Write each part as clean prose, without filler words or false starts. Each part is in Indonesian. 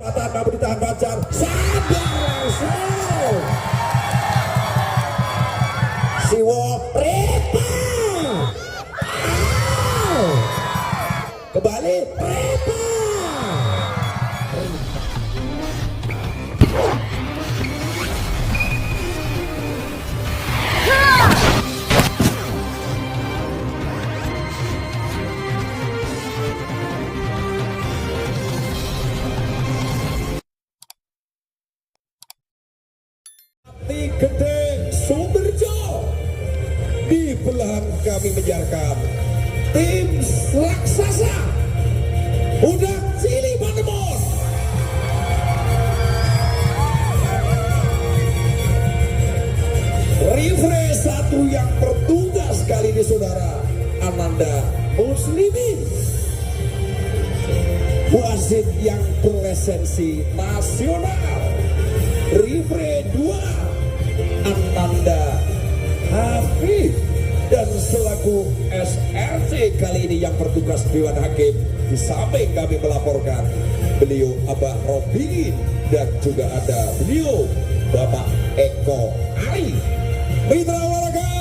Namun ditahan Fajar, sabar langsung Siwo Repa kembali Repa Gede Sumberjo. Di belahan kami menyiarkan tim raksasa Budak Cili Panemon. Rifle satu yang bertugas kali ini saudara Ananda Muslimin, wasit yang berlisensi nasional. Rifle 2 Ananda Hafif, dan selaku SRC kali ini yang bertugas Dewan Hakim di samping kami melaporkan beliau Abah Robin, dan juga ada beliau Bapak Eko Ari. Mitra olahraga,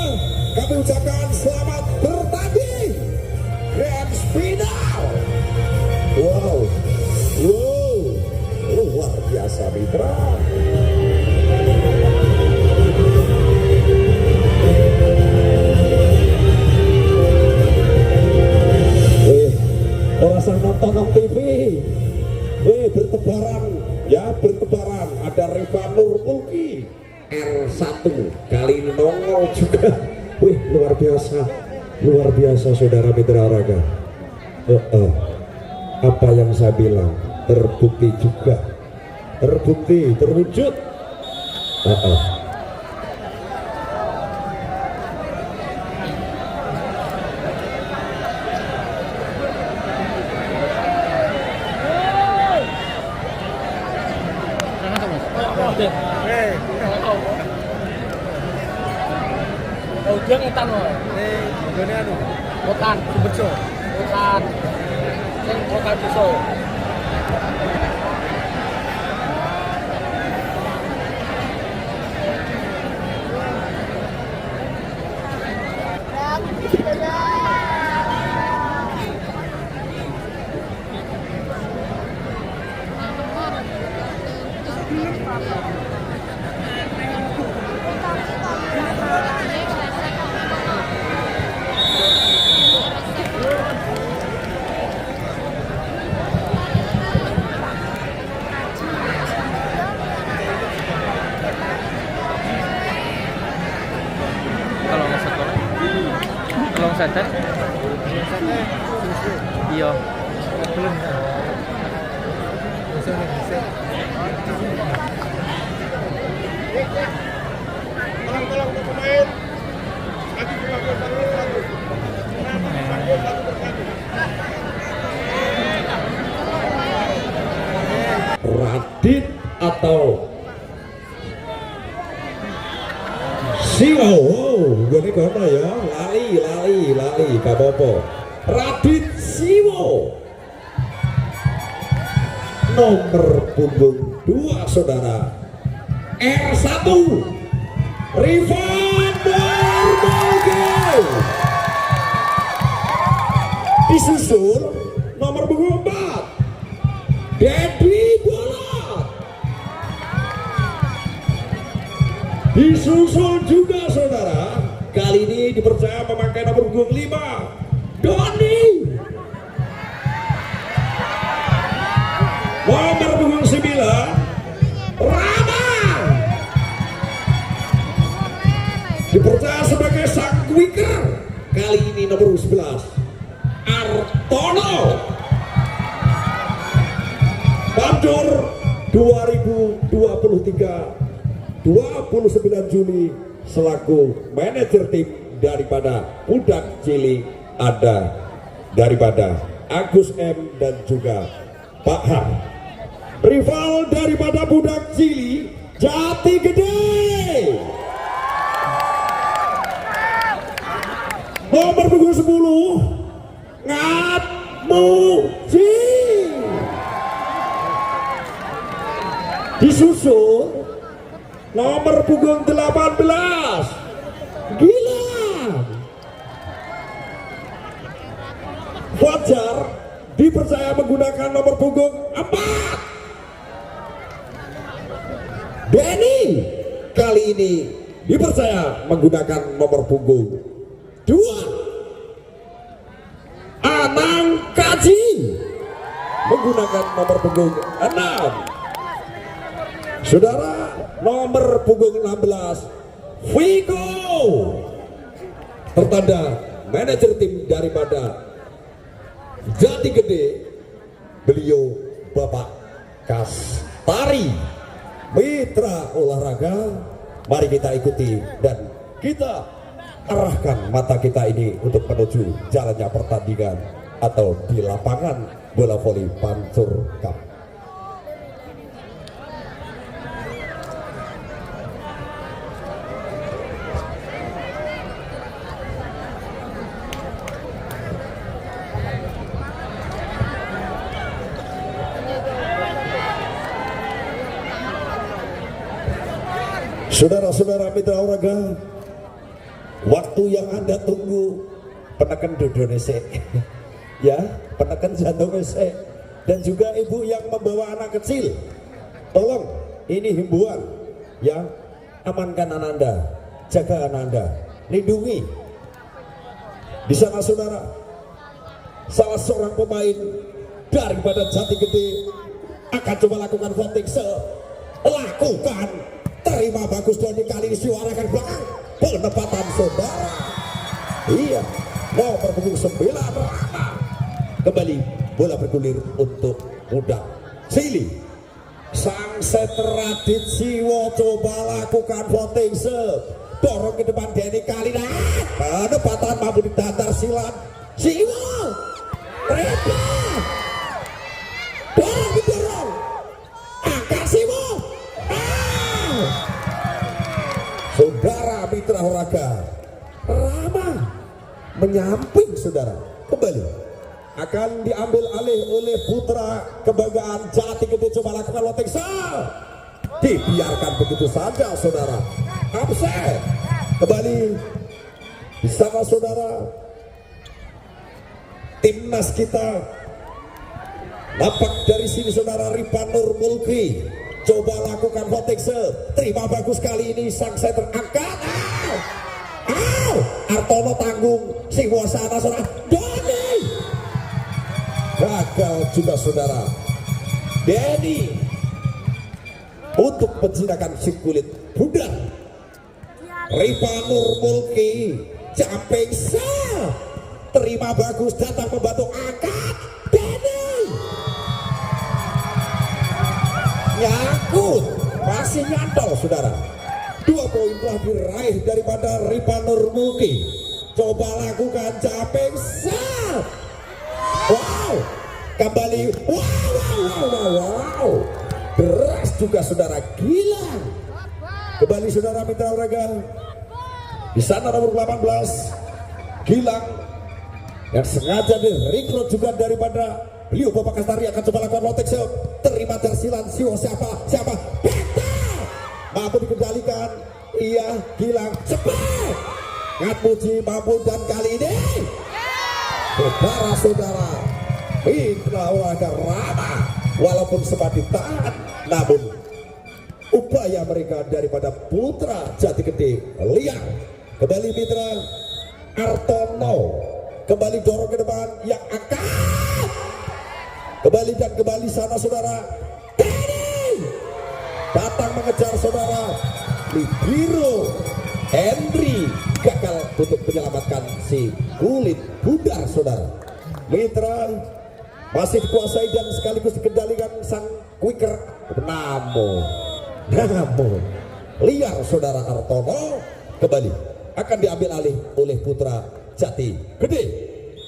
kami ucapkan selamat bertanding Grand Final. Wow, luar biasa mitra. Orang nonton TV, bertebaran, ada Riva Nur Ulki R1 kali ini nongol juga. Luar biasa saudara mitra olahraga. Apa yang saya bilang terbukti juga, terwujud. Dia ngetan loh. Ini anu. Kotan, Sumberjo. Kotan. Sing kotan Beso. Kalau setet, iya. Belum. Tolong untuk pemain. Radit atau Siwo, gue kono ya, lali, gak apa-apa. Radit Siwo, nomor punggung 2 saudara R1 Rifan Darmoge, disusul nomor punggung 4 Dedi Bolot, disusul juga saudara kali ini dipercaya memakai nomor punggung 5 Doni, nomor punggung 9 Rama, dipercaya sebagai sang quicker kali ini nomor 11 Artono. Pandur 2023 29 Juli selaku manajer tim daripada Budak Cili ada daripada Agus M dan juga Pak Har. Rival daripada Budak Cili Jati Gede, nomor punggung 10 Ngatmuji, disusul nomor punggung 18 Gilang. Fajar dipercaya menggunakan nomor punggung 4. Denny kali ini dipercaya menggunakan nomor punggung 2. Anang Kaji menggunakan nomor punggung 6. Saudara, nomor punggung 16 Vigo tertanda manajer tim daripada Jati Gede, beliau Bapak Kastari. Mitra olahraga, mari kita ikuti dan kita arahkan mata kita ini untuk menuju jalannya pertandingan atau di lapangan bola voli Pancur Cup. Saudara-saudara mitra olahraga, waktu yang Anda tunggu, penekan dodonese ya, penekan jantungese, dan juga ibu yang membawa anak kecil, tolong ini himbauan ya, amankan Ananda, jaga Ananda, lindungi. Di sana saudara, salah seorang pemain daripada Jati Gede akan coba lakukan voting, lakukan. Terima bagus Doni, kali ini suarakan belakang penempatan saudara. Iya, nomor punggung 9 kembali bola bergulir untuk muda Sili. Sang Setradit Siwo coba lakukan voting, dorong ke depan Denny kali ini penempatan mampu ditatar silat Siwo. Reba dorong angkat Siwo. Saudara mitra olahraga, Rama menyamping saudara, kembali akan diambil alih oleh putra kebanggaan Jati Gede, coba lakukan lotek dibiarkan begitu saja saudara. Upset kembali di sana saudara, timnas kita nampak dari sini saudara. Ripanur Mulki coba lakukan voting, terima bagus kali ini sang setter angkat. Artono tanggung si wasana saudara. Doni gagal juga saudara. Denny untuk menjinakkan si kulit pudar. Ripanur Mulki jumping terima bagus, datang membantu angkat. Denny nyangkut, masih nyantol saudara. 2 poin telah diraih daripada Ripanur Mulki. Coba lakukan jumping wow, kembali wow, deras juga saudara. Gila kembali saudara mitra olahraga. Di sana nomor 18 Gilang yang sengaja direkrut juga daripada beliau Bapak Kastari akan coba lakukan lotek, terima tersilan Siwo. Siapa Beta mampu dikendalikan. Iya, Gilang cepat Ngatmuji mampu, dan kali ini saudara-saudara mitra olahraga Rama walaupun sempat ditahan, namun upaya mereka daripada putra Jati Gede liang. Kembali mitra Artono kembali dorong ke depan yang angkat kembali dan kembali sana saudara. Denny datang mengejar saudara. Libiro Henry gagal untuk menyelamatkan si kulit pudar saudara. Mitra masih dikuasai dan sekaligus dikendalikan sang quicker, namun liar saudara. Artono kembali akan diambil alih oleh putra Jati Gede.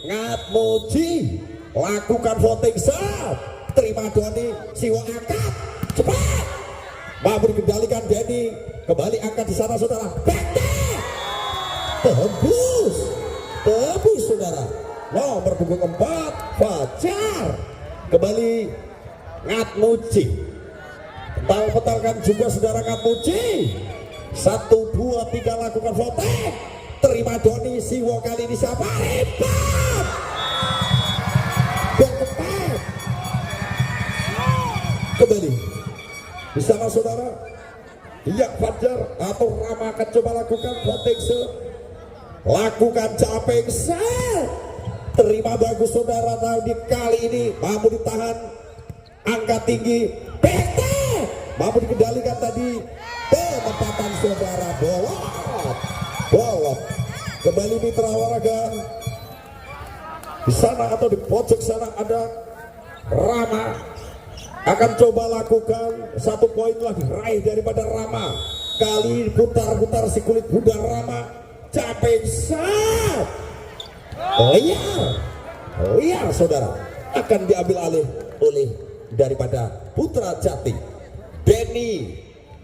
Ngatmuji lakukan voting, terima Doni Siwo angkat cepat mampu dikendalikan. Denny kembali angkat di sana saudara. Tembus saudara. Nomor punggung 4 Fajar kembali. Ngatmuji Petal-petalkan juga saudara Katmuji. 1, 2, 3 lakukan voting. Terima Doni Siwo, kali ini siapa? Hebat. Berkepat. Kembali di sana saudara. Iya, Fajar atau Rama akan coba lakukan voting lakukan caping set. Terima bagus saudara, tadi kali ini mampu ditahan angka tinggi. PT mampu dikendalikan tadi. Penempatan saudara, bolot kembali mitra olahraga. Di sana atau di pojok sana ada Rama akan coba lakukan 1 poin lagi raih daripada Rama. Kali putar-putar si kulit Bunda Rama. Capek sat. Liar saudara, akan diambil alih oleh daripada Putra Jati. Denny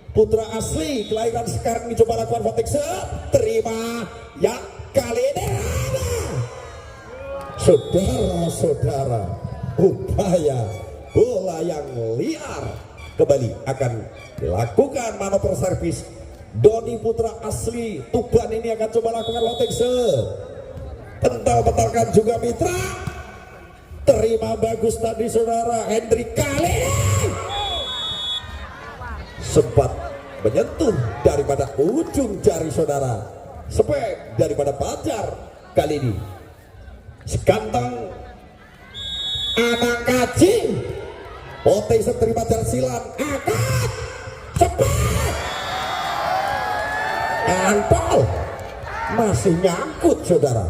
putra asli kelahiran sekarang dicoba lakukan voting set. Terima ya, kali ini Rama. Saudara-saudara, upaya bola yang liar kembali akan dilakukan manuver servis. Doni putra asli Tuban ini akan coba lakukan voting set. Pental-pentalkan juga mitra. Terima bagus tadi saudara Hendri, kali ini sempat menyentuh daripada ujung jari saudara. Spek daripada Fajar kali ini. Sekantang anak kaji. Voting set terima jalan silam. Angkat. Spek. Antol. Masih nyangkut saudara.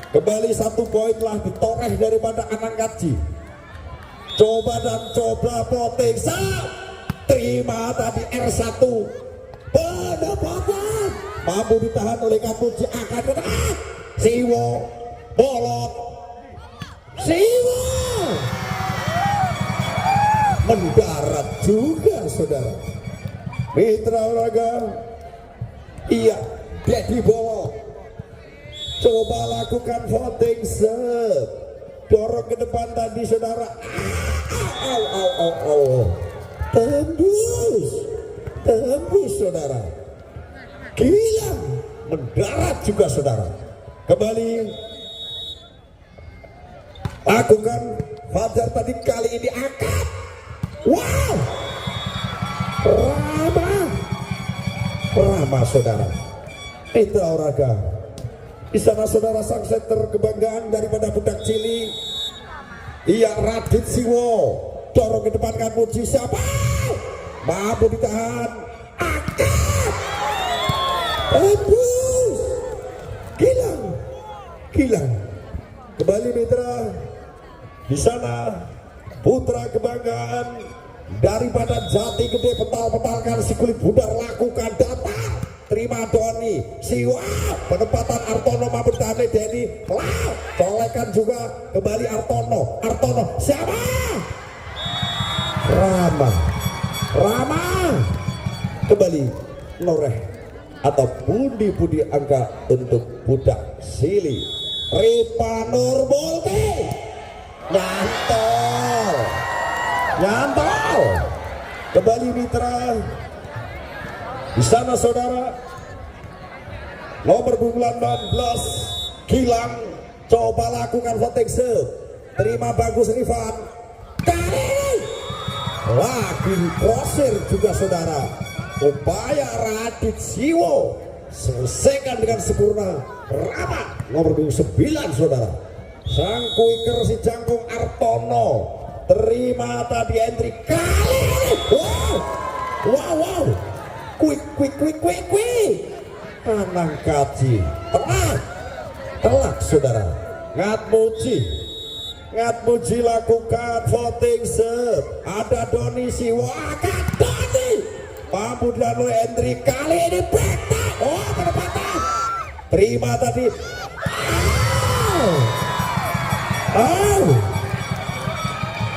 Kembali 1 poin lah ditoreh daripada anak kaji. Coba dan coba voting set. Terima tadi R1. Pendapatan mampu ditahan oleh Katmuji. Akan kena Siwo bolot. Siwo mendarat juga saudara. Mitra olahraga. Iya, Dedi Bowo coba lakukan voting set. Dorong ke depan tadi saudara. Tembus saudara. Gila, mendarat juga saudara. Kembali lakukan Fajar tadi, kali ini angkat. Wow, Rama saudara. Mitra olahraga. Di sana saudara sang setter kebanggaan daripada budak Cili. Iya, Radit Siwo. Dorong ke depan Katmuji, siapa? Mampu ditahan. Angkat. Tembus. Gilang. Kembali mitra. Di sana putra kebanggaan daripada Jati Gede, petal-petalkan si kulit budar, lakukan datang. Terima Doni Siwa, penempatan Artono mampu ditahan Denny. Colekan juga kembali Artono siapa? Rama kembali noreh atau pundi-pundi angka untuk budak Sili. Ripa Nurbolti nyantol kembali mitra. Di sana saudara nomor 19 Gilang coba lakukan voting set. Terima bagus Rifan. Kali lagi crosser juga saudara. Upaya Radit Siwo selesaikan dengan sempurna. Rama nomor 29 saudara. Sang kuiker si jangkung Artono. Terima tadi entry kali. Wow. Quick. Anang kaji. Telak saudara. Katmuji lakukan voting set. Ada Doni Siwa. Doni mampu dilalui entry kali ini. Penempatan. Terima tadi.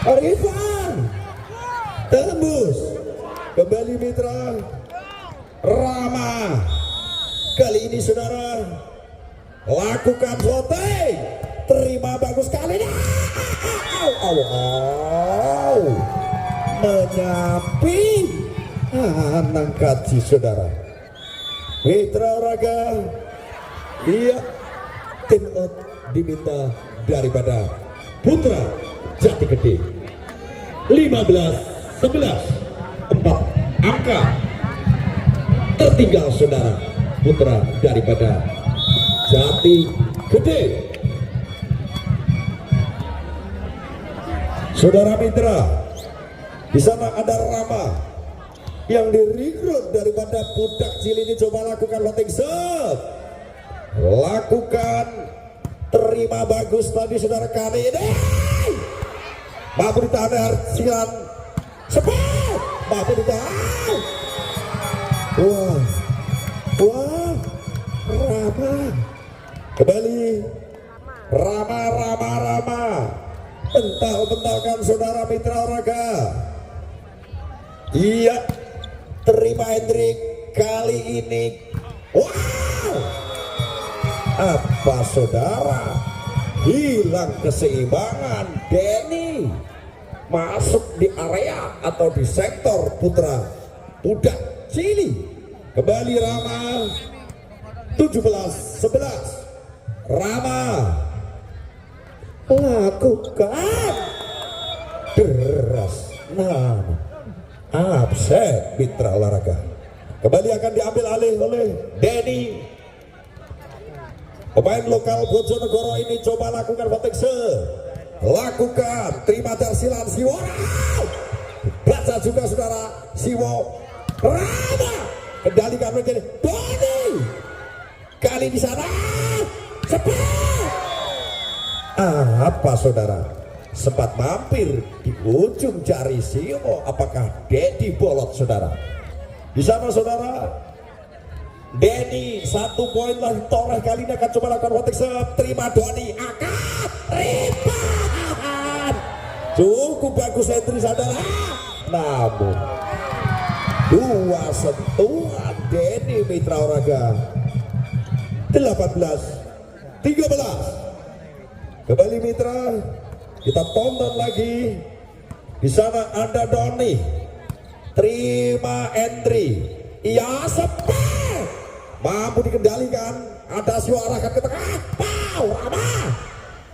Rifan tembus kembali mitra. Rama kali ini saudara lakukan voting. Terima bagus kali ini. Menyamping Anang Kaji saudara. Mitra Olahraga, iya, tim out diminta daripada Putra Jati Gede. 15-11, 4 angka tertinggal saudara. Putra daripada Jati Gede. Saudara mitra, di sana ada Rama yang direkrut daripada budak cilik ini. Coba lakukan loting set, lakukan terima bagus tadi saudara. Kali ini mampu ditahan silan cepat, mampu ditahan. Wah, Rama kembali, Rama bental-bentalkan saudara mitra olahraga. Iya, terima Hendrik kali ini. Wow, apa saudara, hilang keseimbangan. Denny masuk di area atau di sektor putra budak Cili. Kembali Rama. 17-11, Rama lakukan deras. Nah, upset mitra olahraga. Kembali akan diambil alih oleh Denny. Pemain lokal Bojonegoro ini coba lakukan proteksi, lakukan terima tersilan Siwo. Baca juga saudara Siwo. Rama kendalikan menjadi Denny. Kali di sana cepat. Apa saudara, sempat mampir di ujung jari Siwo. Apakah Dedi bolot saudara? Di sana saudara, Denny 1 poin lagi toreh. Kali ini akan coba lakukan proteksi. Terima Doni, akan ribet. Cukup bagus entry saudara. Namun 2 sentuhan Denny mitra olahraga. 18-13, kembali mitra, kita tonton lagi. Di sana ada Doni, terima entry, iya sepet, mampu dikendalikan. Ada suara ke tengah, pow, Rama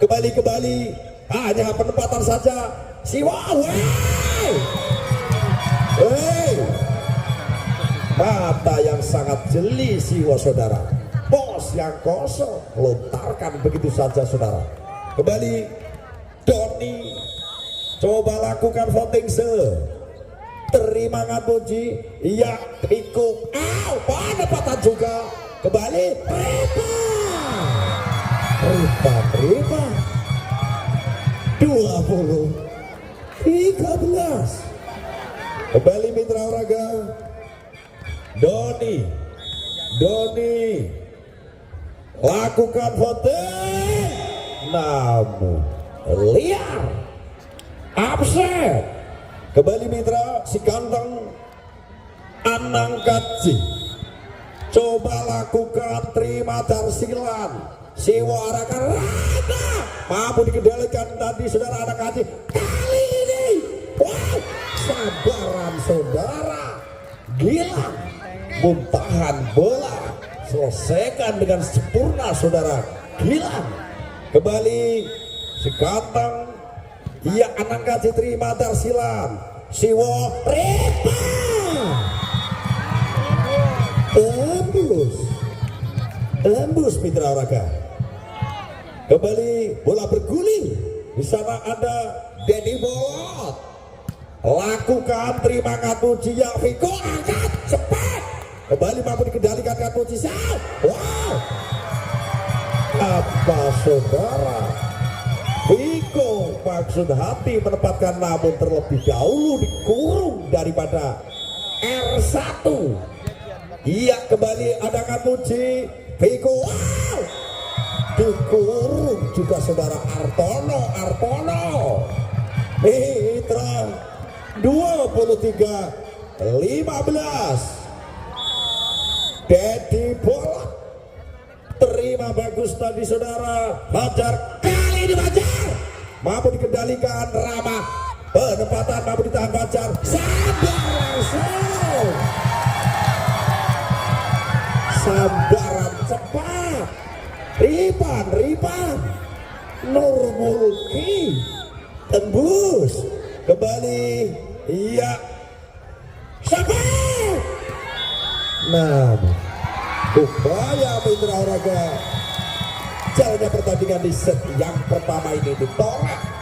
kembali, hanya penempatan saja. Siwa, mata yang sangat jeli Siwa saudara. Bos yang kosong lontarkan begitu saja saudara. Kembali Doni, coba lakukan voting terima Ngapuji. Iya, ikut. Penempatan juga. Kembali Ripa 20-13. Kembali mitra olahraga. Doni lakukan voting, namun liar, upset. Kembali mitra si ganteng Anang Kaji, coba lakukan terima tersilan. Siwo arahkan Rama, mampu dikendalikan tadi saudara Anang Kaji. Kali ini, wow, sabaran saudara, gila, muntahan bola, selesaikan dengan sempurna saudara. Gilang kembali si ganteng, iya Anang Kaji terima tersilan. Siwo Ripa tembus mitra olahraga. Kembali bola berguling. Di sana ada Denny bolot, lakukan terima Ngatuji ya Viko, angkat cepat. Kembali mampu dikendalikan Ngatuji. Wow, apa saudara, Viko maksud hati menempatkan, namun terlebih dahulu dikurung daripada R1. Iya, kembali ada Ngatuji Viko. Wow, dikurung juga saudara Artono. Mitra 23-15. Dedi bola terima bagus tadi saudara. Fajar, kali ini Fajar mampu dikendalikan. Rama penempatan mampu ditahan Fajar. Sabar langsung. Sambaran cepat. Ripan Nur Mulki tembus kembali. Iya, sampai. Nah, upaya Mitra Olahraga jalannya pertandingan di set yang pertama ini ditolak